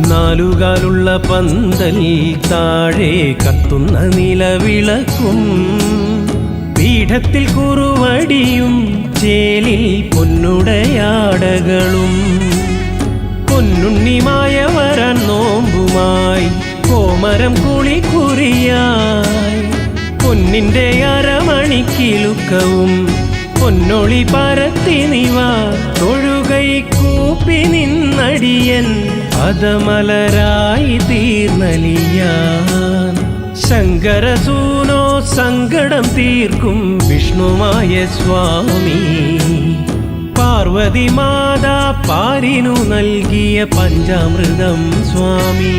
നാലുകാലുള്ള പന്തൽ താഴെ കത്തുന്ന നിലവിളക്കും പീഠത്തിൽ കുറുവടിയും ചേലിൽ പൊന്നുടയാടകളും പൊന്നുണ്ണിമായ വരാൻ നോമ്പുമായി കോമരം കുളിക്കുറിയായി പൊന്നിന്റെ അരമണിക്കിലുക്കവും പൊന്നൊളി പരത്തി നിവ തൊഴുകൈ കൂപ്പി നിന്നടിയൻ പദമലരായി തീർന്നലിയാൻ ശങ്കരസൂനോ സങ്കടം തീർക്കും വിഷ്ണുമായ സ്വാമി പാർവതി മാതാ പാരിനു നൽകിയ പഞ്ചാമൃതം സ്വാമി.